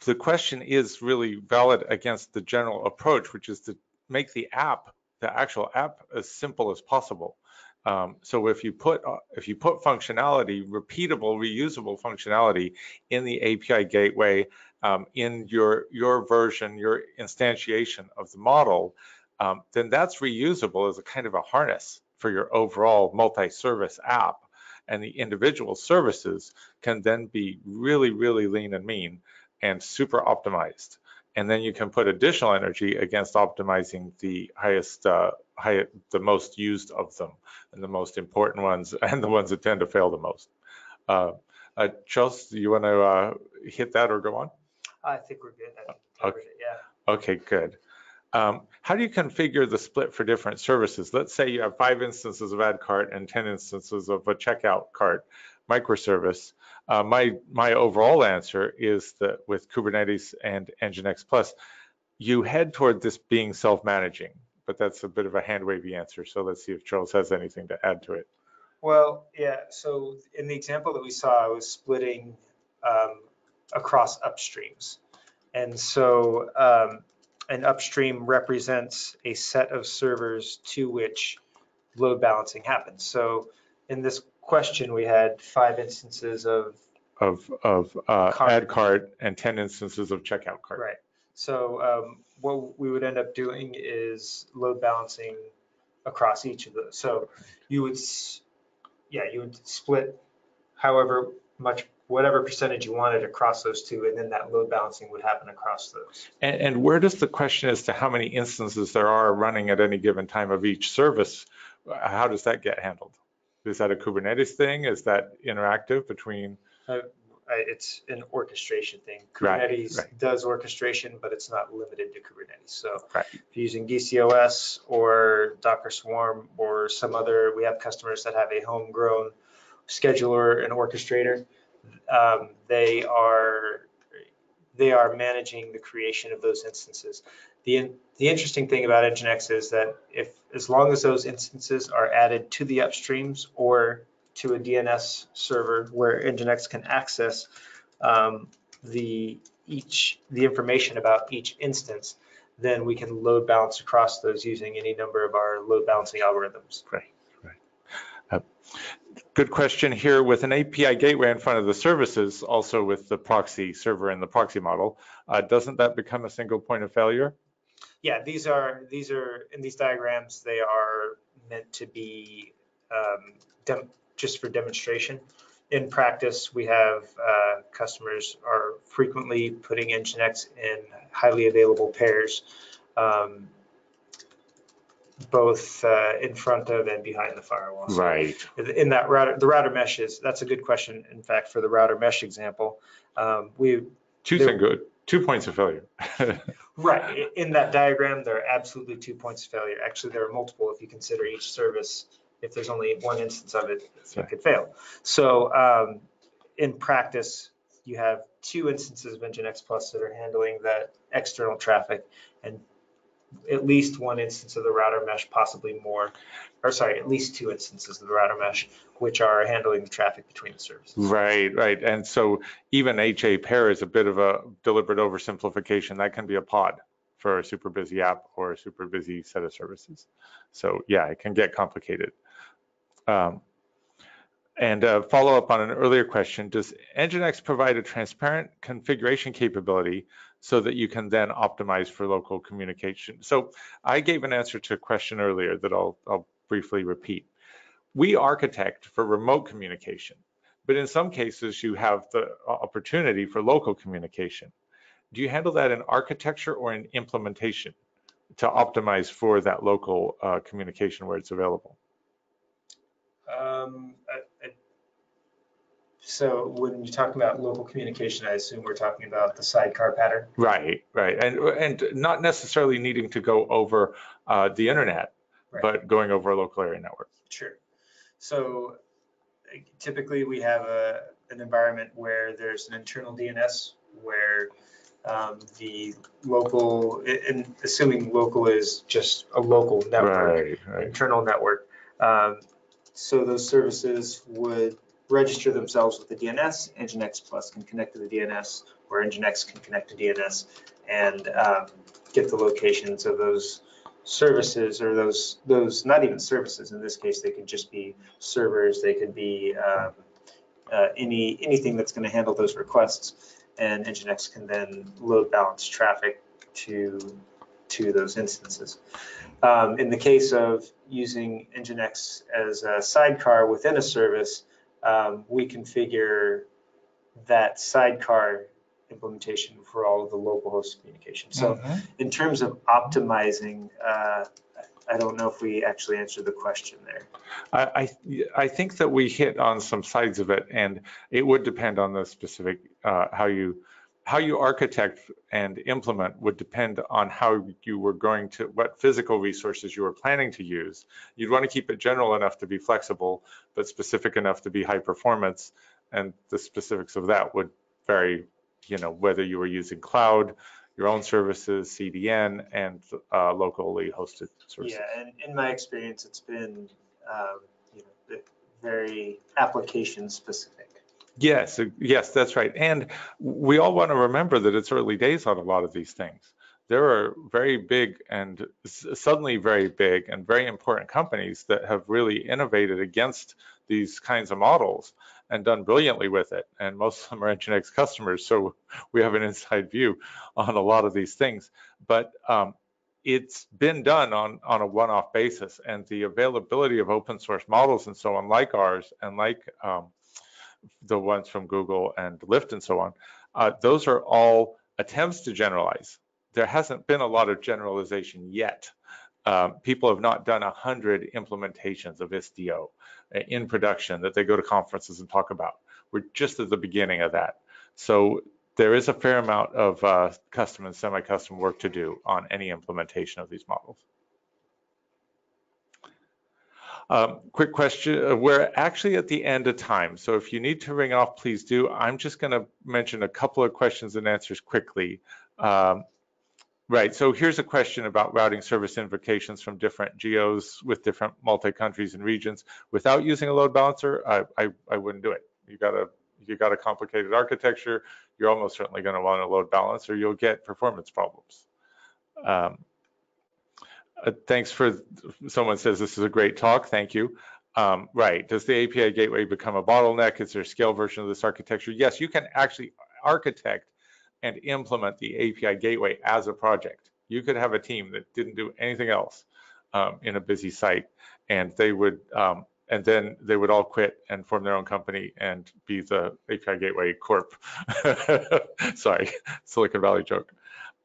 S2: the question is really valid against the general approach, which is to make the actual app, as simple as possible. So if you put functionality, repeatable, reusable functionality in the API gateway, in your version, your instantiation of the model, then that's reusable as a kind of a harness for your overall multi-service app. And the individual services can then be really, really lean and mean and super optimized. And then you can put additional energy against optimizing the the most used of them, and the most important ones, and the ones that tend to fail the most. Charles, do you want to hit that or go on?
S3: I think we're good. I think we covered it, yeah.
S2: Okay, good. How do you configure the split for different services? Let's say you have 5 instances of add cart and 10 instances of a checkout cart microservice. My overall answer is that with Kubernetes and NGINX Plus, you head toward this being self-managing, but that's a bit of a hand-wavy answer. So let's see if Charles has anything to add to it.
S3: Well, yeah, so in the example that we saw, I was splitting across upstreams. And so an upstream represents a set of servers to which load balancing happens. So in this question, we had 5 instances of
S2: add cart and 10 instances of checkout cart.
S3: Right. So what we would end up doing is load balancing across each of those. So you would, you would split however much, whatever percentage you wanted across those two, and then that load balancing would happen across those.
S2: And where does the question as to how many instances there are running at any given time of each service, how does that get handled? Is that a Kubernetes thing? Is that interactive between?
S3: It's an orchestration thing. Kubernetes
S2: right.
S3: does orchestration, but it's not limited to Kubernetes. So
S2: right.
S3: if you're using DCOS or Docker Swarm or some other, we have customers that have a homegrown scheduler and orchestrator. They are managing the creation of those instances. The interesting thing about NGINX is that as long as those instances are added to the upstreams or to a DNS server where NGINX can access the information about each instance, then we can load balance across those using any number of our load balancing algorithms.
S2: Right. Good question here. With an API gateway in front of the services, also with the proxy server and the proxy model, doesn't that become a single point of failure?
S3: Yeah, these are in these diagrams, they are meant to be just for demonstration. In practice, we have customers are frequently putting NGINX in highly available pairs, both in front of and behind the firewall.
S2: Right.
S3: So in that router, the router mesh that's a good question. In fact, for the router mesh example,
S2: two points of failure.
S3: Right. In that diagram, there are absolutely 2 points of failure. Actually, there are multiple if you consider each service. If there's only one instance of it, it could fail. So in practice, you have 2 instances of NGINX Plus that are handling that external traffic, and at least 1 instance of the router mesh, possibly more, or sorry, at least 2 instances of the router mesh, which are handling the traffic between the services.
S2: Right. And so even HA pair is a bit of a deliberate oversimplification. That can be a pod for a super busy app or a super busy set of services. So yeah, it can get complicated. And follow up on an earlier question, does NGINX provide a transparent configuration capability so that you can then optimize for local communication? So I gave an answer to a question earlier that I'll briefly repeat. We architect for remote communication, but in some cases you have the opportunity for local communication. Do you handle that in architecture or in implementation to optimize for that local communication where it's available?
S3: So when you talk about local communication, I assume we're talking about the sidecar pattern?
S2: Right. And not necessarily needing to go over the internet, right, but going over a local area network.
S3: Sure. So typically we have an environment where there's an internal DNS where the local, and assuming local is just a local network, right. Internal network. So those services would register themselves with the DNS. NGINX Plus can connect to the DNS, or NGINX can connect to DNS and get the locations of those services, or those not even services. In this case, they could just be servers. They could be anything that's going to handle those requests, and NGINX can then load balance traffic to those instances. In the case of using NGINX as a sidecar within a service, we configure that sidecar implementation for all of the local host communication. So in terms of optimizing, I don't know if we actually answered the question there.
S2: I think that we hit on some sides of it, and it would depend on the specific, how you architect and implement would depend on how you were going to, what physical resources you were planning to use. You'd want to keep it general enough to be flexible, but specific enough to be high performance. And the specifics of that would vary, whether you were using cloud, your own services, CDN, and locally hosted services.
S3: Yeah, and in my experience, it's been very application specific.
S2: Yes, yes, that's right. And we all want to remember that it's early days on a lot of these things. There are very big and suddenly very big and very important companies that have really innovated against these kinds of models and done brilliantly with it. And most of them are NGINX customers, so we have an inside view on a lot of these things. But it's been done on a one-off basis, and the availability of open source models and so on, like ours and like the ones from Google and Lyft and so on, those are all attempts to generalize. There hasn't been a lot of generalization yet. People have not done 100 implementations of Istio in production that they go to conferences and talk about. We're just at the beginning of that. So there is a fair amount of custom and semi-custom work to do on any implementation of these models. Quick question, we're actually at the end of time, so if you need to ring off, please do. I'm just going to mention a couple of questions and answers quickly. Right, so here's a question about routing service invocations from different geos with different multi-countries and regions. Without using a load balancer, I wouldn't do it. You got a complicated architecture, you're almost certainly going to want a load balancer, you'll get performance problems. Thanks for, someone says this is a great talk, thank you. Right, does the API gateway become a bottleneck? Is there a scale version of this architecture? Yes, you can actually architect and implement the API gateway as a project. You could have a team that didn't do anything else in a busy site, and they would, and then they would all quit and form their own company and be the API Gateway Corp. Sorry, Silicon Valley joke.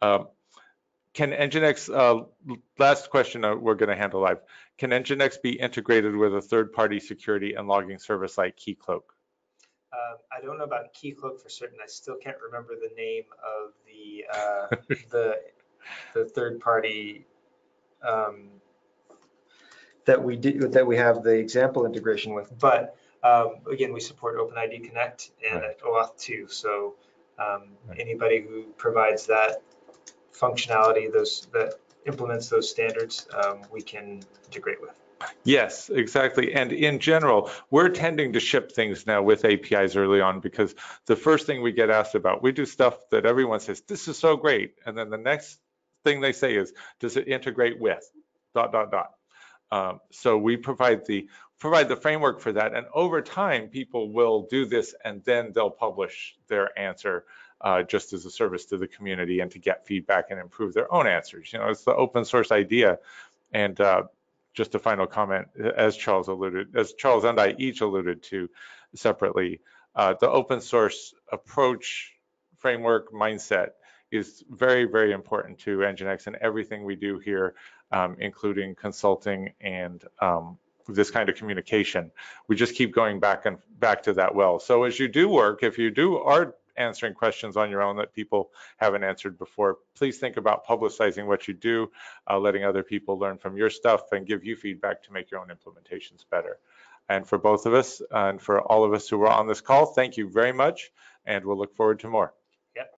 S2: Can NGINX, last question we're going to handle live. Can NGINX be integrated with a third-party security and logging service like Keycloak?
S3: I don't know about Keycloak for certain. I still can't remember the name of the third-party that we have the example integration with. But again, we support OpenID Connect and right. OAuth 2. So right. Anybody who provides that functionality, that implements those standards, we can integrate with.
S2: Yes, exactly. And in general, we're tending to ship things now with APIs early on because the first thing we get asked about, we do stuff that everyone says, this is so great. And then the next thing they say is, does it integrate with ... So we provide the framework for that. And over time, people will do this and then they'll publish their answer just as a service to the community and to get feedback and improve their own answers. You know, it's the open source idea. And just a final comment, as Charles and I each alluded to separately, the open source approach, framework, mindset is very, very important to NGINX and everything we do here, including consulting and this kind of communication. We just keep going back to that well. So as you do work, if you are answering questions on your own that people haven't answered before, please think about publicizing what you do, letting other people learn from your stuff and give you feedback to make your own implementations better. And for both of us and for all of us who were on this call, thank you very much, and we'll look forward to more.